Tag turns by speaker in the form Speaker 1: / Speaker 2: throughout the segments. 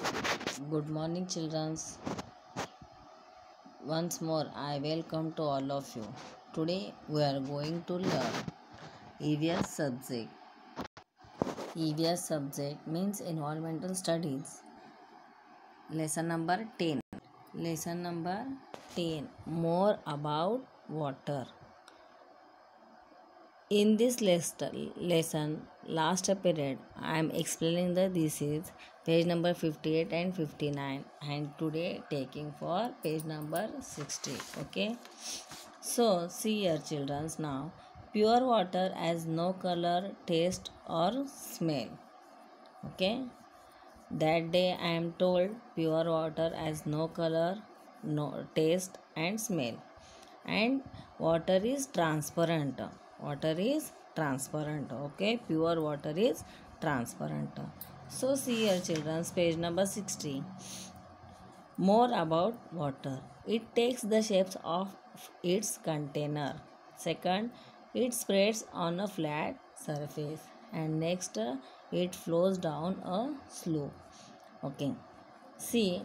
Speaker 1: Good morning, children. Once more, I welcome to all of you. Today, we are going to learn EVS subject. EVS subject means Environmental Studies. Lesson number 10. Lesson number 10. More about water. In this lesson, last period, I am explaining the this is page number 58 and 59, and today taking for page number 60. Okay, so see here, children. Now, pure water has no color, taste, or smell. Okay, that day I am told pure water has no color, no taste, and smell, and water is transparent. Water is transparent. Okay, pure water is transparent. So see here, children, page number 60. More about water. It takes the shapes of its container. Second, it spreads on a flat surface, and next it flows down a slope. Okay, see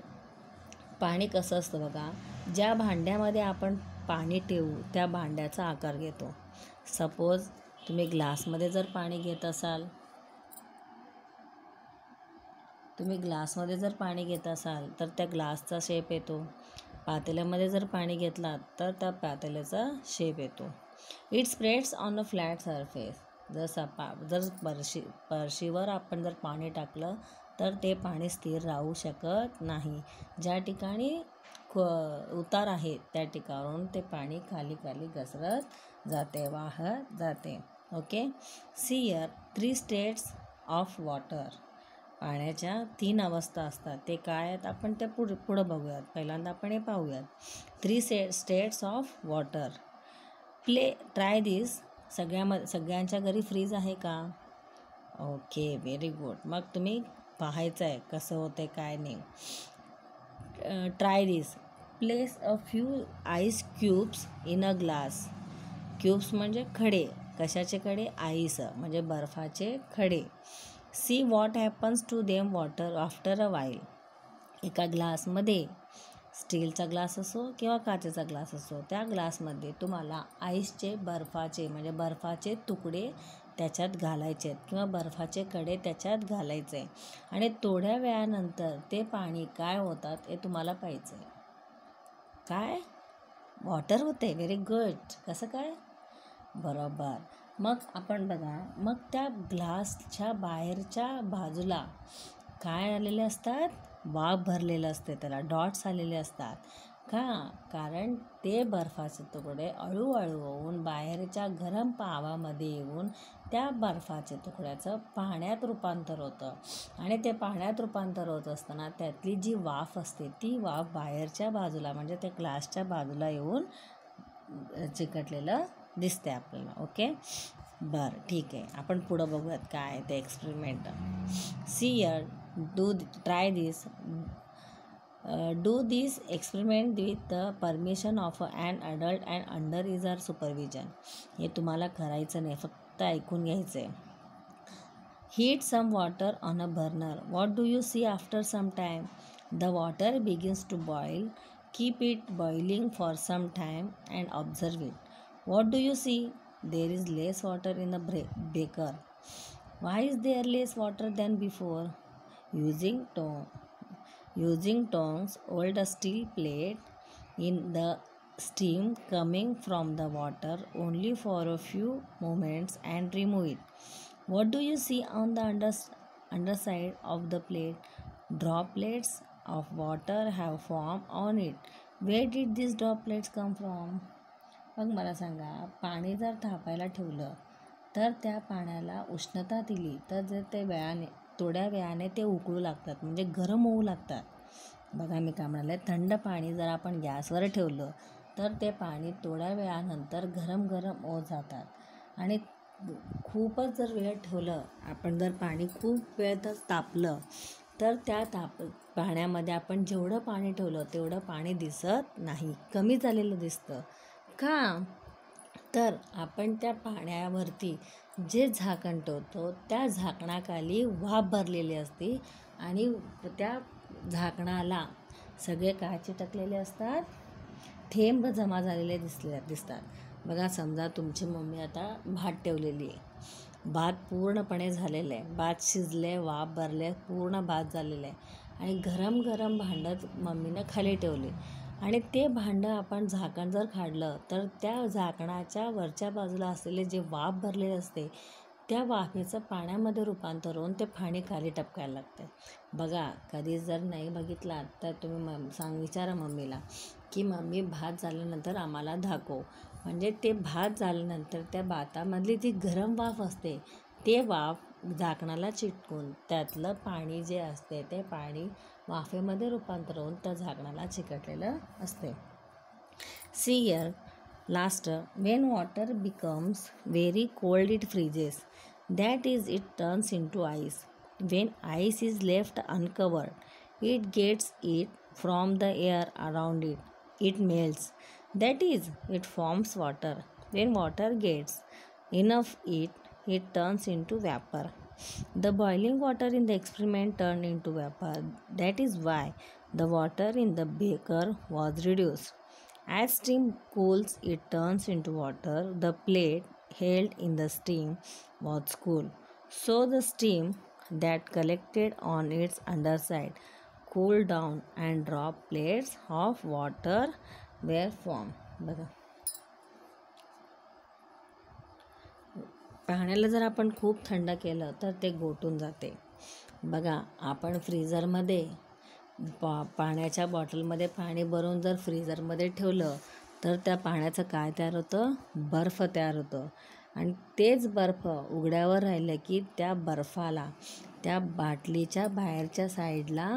Speaker 1: पाणी कसं असतं बघा. ज्या भांड्यामध्ये आपण पाणी ठेवू त्या भांड्याचा आकार घेतो. सपोज तुम्ही ग्लासमध्ये जर पाणी घेत असाल तर त्या ग्लासचा शेप येतो. पातेल्यामध्ये जर पाणी घेतलात तर त्या पातेल्याचा शेप येतो. It spreads on a flat surface. जर फरशीवर आपण जर पाणी टाकलं तर ते पाणी स्थिर राहू शकत नाही. ज्या ठिकाणी उतार आहे त्या ठिकाणावरून ते पाणी खाली खाली घसरत जाते, वाहत जाते. Okay, see here 3 states of water. पाण्याच्या 3 अवस्था असतात. ते काय आहेत आपण ते पुढं बघूयात. पहिल्यांदा आपण हे पाहूयात. 3 states of water. Try this. सगळ्यांच्या घरी फ्रीज आहे का? Okay, very good. मग तुम्ही पाहायचं आहे कसं होते काय नाही. Try this. Place a few ice cubes in a glass. Cubes म्हणजे खडे. कशाचे खडे? आईस म्हणजे बर्फाचे खडे. See what happens to them water after a while. एका ग्लासमध्ये, स्टीलचा ग्लास असो किंवा काचेचा ग्लास असो, त्या ग्लासमध्ये तुम्हाला आईसचे बर्फाचे तुकडे त्याच्यात घालायचे आहेत किंवा बर्फाचे कडे त्याच्यात घालायचे, आणि थोड्या वेळानंतर ते पाणी काय होतात हे तुम्हाला पाहायचं आहे. काय? वॉटर होते. Very good. कसं काय? बरोबर. मग आपण बघा, मग त्या ग्लासच्या बाहेरच्या बाजूला काय आलेले असतात? वाफ भरलेलं असते, त्याला डॉट्स आलेले असतात. का? कारण ते बर्फाचे तुकडे हळूहळू होऊन बाहेरच्या गरम पावामध्ये येऊन त्या बर्फाच्या तुकड्याचं पाण्यात रूपांतर होतं, आणि ते पाण्यात रूपांतर होत असताना त्यातली जी वाफ असते ती वाफ बाहेरच्या बाजूला म्हणजे त्या ग्लासच्या बाजूला येऊन चिकटलेलं दिसते आपल्याला. ओके, बरं, ठीक आहे. आपण पुढं बघूयात काय आहे ते experiment. See here. Try this. Do this experiment with the permission of an adult and under their supervision. हे तुम्हाला करायचं नाही, फक्त ऐकून घ्यायचं आहे. Heat some water on a burner. What do you see after some time? The water begins to boil. Keep it boiling for some time and observe it. What do you see? There is less water in the beaker. Why is there less water than before? Using tongs, hold a steel plate in the steam coming from the water only for a few moments and remove it. What do you see on the underside of the plate? Droplets of water have formed on it. Where did these droplets come from? मग मला सांगा, पाणी जर तापायला ठेवलं तर त्या पाण्याला उष्णता दिली तर जर ते थोड्या वेळाने ते उकळू लागतात, म्हणजे गरम होऊ लागतात. बघा मी काय म्हणाले, थंड पाणी जर आपण गॅसवर ठेवलं तर ते पाणी थोड्या वेळानंतर गरम होत जातात, आणि खूपच जर वेळ ठेवलं आपण, जर पाणी खूप वेळ तापलं तर त्या पाण्यामध्ये आपण जेवढं पाणी ठेवलं तेवढं पाणी दिसत नाही, कमी झालेलं दिसतं. का? तर आपण त्या पाण्यावरती जे झाकण ठेवतो त्या झाकणाखाली वाफ भरलेली असते, आणि त्या झाकणाला सगळे काय चिटकलेले असतात, थेंब जमा झालेले दिसतात. बघा, समजा तुमची मम्मी आता भात ठेवलेली आहे, भात पूर्णपणे झालेलं आहे, भात शिजले, वाफ भरले, पूर्ण भात झालेलं आहे आणि गरम गरम भांडं मम्मीनं खाली ठेवले आणि ते भांडं आपण झाकण जर काढलं तर त्या झाकणाच्या वरच्या बाजूला असलेले जे वाफ भरलेले असते त्या वाफेचं पाण्यामध्ये रूपांतर होऊन ते पाणी खाली टपकायला लागते. बघा, कधी जर नाही बघितला तर तुम्ही विचारा मम्मीला की मम्मी भात झाल्यानंतर आम्हाला दाखव. म्हणजे ते भात झाल्यानंतर त्या भातामधली जी गरम वाफ असते ते वाफ झाकणाला चिटकून त्यातलं पाणी जे असते ते पाणी वाफेमध्ये रूपांतर होऊन त्या झाकणाला चिकटलेलं असते. See here, last, when water becomes very cold it freezes. That is, it turns into ice. When ice is left uncovered, it gets heat from the air around it. It melts. That is, it forms water. When water gets enough heat, it turns into vapor. The boiling water in the experiment turned into vapor. That is why the water in the beaker was reduced. As steam cools, it turns into water. The plate held in the steam was cool. So the steam that collected on its underside cooled down and droplets of water were formed. बघा, पाण्याला जर आपण खूप थंड केलं तर ते गोठून जाते. बघा, आपण फ्रीझरमध्ये पाण्याच्या बॉटलमध्ये पाणी भरून जर फ्रीझरमध्ये ठेवलं तर त्या पाण्याचं काय तयार होतं, बर्फ तयार होतं आणि तेच बर्फ उघड्यावर राहिलं की त्या बर्फाला त्या बाटलीच्या बाहेरच्या साईडला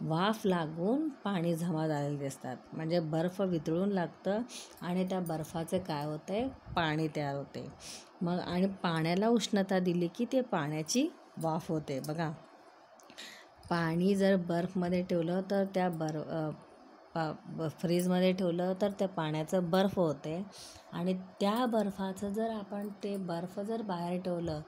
Speaker 1: वाफ लागून पाणी जमा झालेले दिसतात. म्हणजे बर्फ वितळून लागतं आणि त्या बर्फाचे काय होते, पाणी तयार होते. मग आणि पाण्याला उष्णता दिली की ते पाण्याची वाफ होते. बघा, पाणी जर बर्फमध्ये ठेवलं तर त्या फ्रीजमध्ये ठेवलं तर त्या पाण्याचं बर्फ होते आणि त्या बर्फाचं जर आपण ते बर्फ जर बाहेर ठेवलं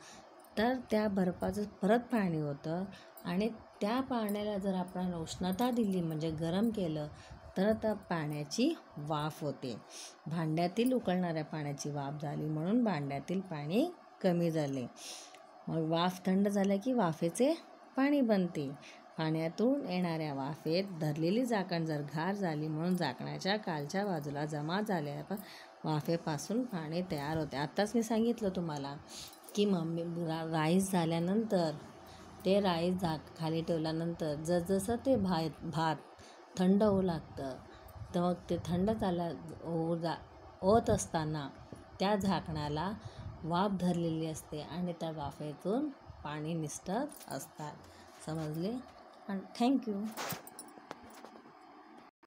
Speaker 1: तर त्या बर्फाचं परत पाणी होतं आणि त्या पाण्याला जर आपण उष्णता दिली म्हणजे गरम केलं तर त्या पाण्याची वाफ होते. भांड्यातील उकळणाऱ्या पाण्याची वाफ झाली म्हणून भांड्यातील पाणी कमी झाले. मग वाफ थंड झाल्या की वाफेचे पाणी बनते. पाण्यातून येणाऱ्या वाफेत धरलेली झाकण जर गार झाली म्हणून झाकणाच्या खालच्या बाजूला जमा झालेल्या वाफेपासून पाणी तयार होते. आत्ताच मी सांगितलं तुम्हाला की राईस झाल्यानंतर ते राईस खाली ठेवल्यानंतर जसं ते भात थंड होऊ लागतं तर मग ते थंड होत असताना त्या झाकणाला वाफ धरलेली असते आणि त्या वाफेतून पाणी निसटत असतात. समजले? थँक्यू.